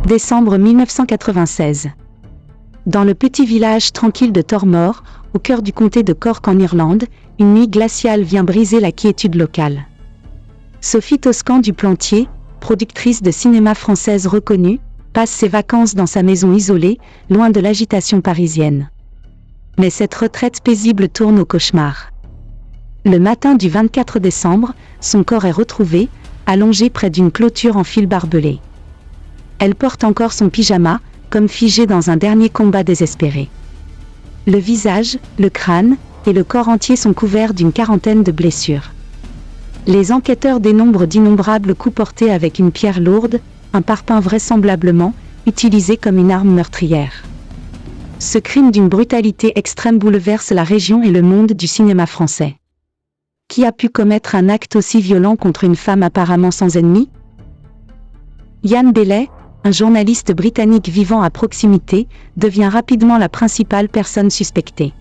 Décembre 1996. Dans le petit village tranquille de Tormore, au cœur du comté de Cork en Irlande, une nuit glaciale vient briser la quiétude locale. Sophie Toscan du Plantier, productrice de cinéma française reconnue, passe ses vacances dans sa maison isolée, loin de l'agitation parisienne. Mais cette retraite paisible tourne au cauchemar. Le matin du 24 décembre, son corps est retrouvé, allongé près d'une clôture en fil barbelé. Elle porte encore son pyjama, comme figée dans un dernier combat désespéré. Le visage, le crâne et le corps entier sont couverts d'une quarantaine de blessures. Les enquêteurs dénombrent d'innombrables coups portés avec une pierre lourde, un parpaing vraisemblablement utilisé comme une arme meurtrière. Ce crime d'une brutalité extrême bouleverse la région et le monde du cinéma français. Qui a pu commettre un acte aussi violent contre une femme apparemment sans ennemi ? Yann Bailey, un journaliste britannique vivant à proximité, devient rapidement la principale personne suspectée.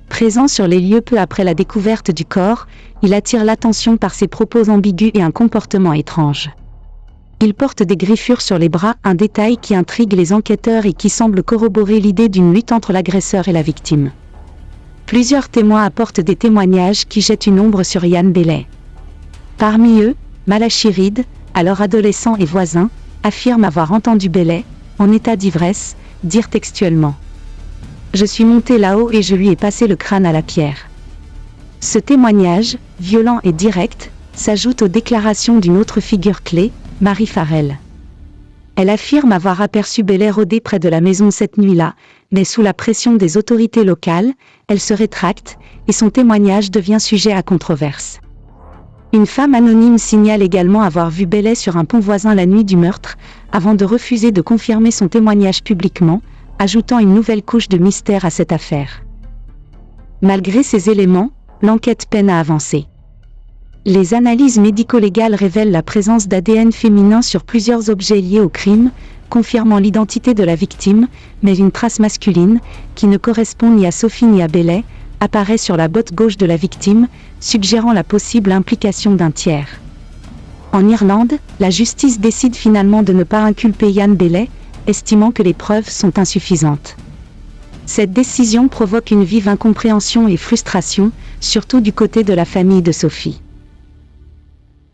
Présent sur les lieux peu après la découverte du corps, il attire l'attention par ses propos ambigus et un comportement étrange. Il porte des griffures sur les bras, un détail qui intrigue les enquêteurs et qui semble corroborer l'idée d'une lutte entre l'agresseur et la victime. Plusieurs témoins apportent des témoignages qui jettent une ombre sur Yann Bailey. Parmi eux, Malachi Reed, alors adolescent et voisin, affirme avoir entendu Bailey, en état d'ivresse, dire textuellement « Je suis monté là-haut et je lui ai passé le crâne à la pierre ». Ce témoignage, violent et direct, s'ajoute aux déclarations d'une autre figure clé, Marie Farrell. Elle affirme avoir aperçu Bailey rôder près de la maison cette nuit-là, mais sous la pression des autorités locales, elle se rétracte, et son témoignage devient sujet à controverse. Une femme anonyme signale également avoir vu Bailey sur un pont voisin la nuit du meurtre, avant de refuser de confirmer son témoignage publiquement, ajoutant une nouvelle couche de mystère à cette affaire. Malgré ces éléments, l'enquête peine à avancer. Les analyses médico-légales révèlent la présence d'ADN féminin sur plusieurs objets liés au crime, confirmant l'identité de la victime, mais une trace masculine, qui ne correspond ni à Sophie ni à Bailey, apparaît sur la botte gauche de la victime, suggérant la possible implication d'un tiers. En Irlande, la justice décide finalement de ne pas inculper Yann Bailey, estimant que les preuves sont insuffisantes. Cette décision provoque une vive incompréhension et frustration, surtout du côté de la famille de Sophie.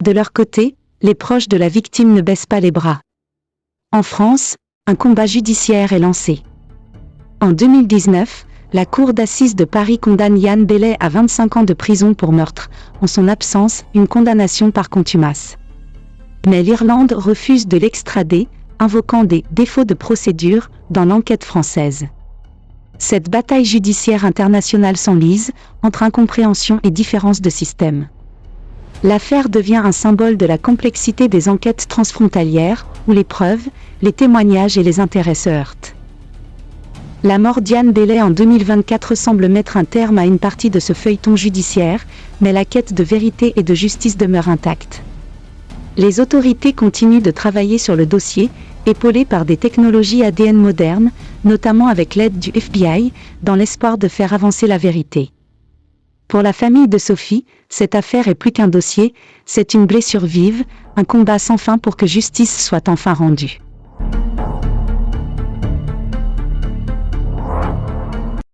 De leur côté, les proches de la victime ne baissent pas les bras. En France, un combat judiciaire est lancé. En 2019, la Cour d'assises de Paris condamne Yann Bailey à 25 ans de prison pour meurtre, en son absence, une condamnation par contumace. Mais l'Irlande refuse de l'extrader, invoquant des défauts de procédure dans l'enquête française. Cette bataille judiciaire internationale s'enlise, entre incompréhension et différence de système. L'affaire devient un symbole de la complexité des enquêtes transfrontalières, où les preuves, les témoignages et les intérêts se heurtent. La mort d'Yann Bailey en 2024 semble mettre un terme à une partie de ce feuilleton judiciaire, mais la quête de vérité et de justice demeure intacte. Les autorités continuent de travailler sur le dossier, épaulées par des technologies ADN modernes, notamment avec l'aide du FBI, dans l'espoir de faire avancer la vérité. Pour la famille de Sophie, cette affaire est plus qu'un dossier, c'est une blessure vive, un combat sans fin pour que justice soit enfin rendue.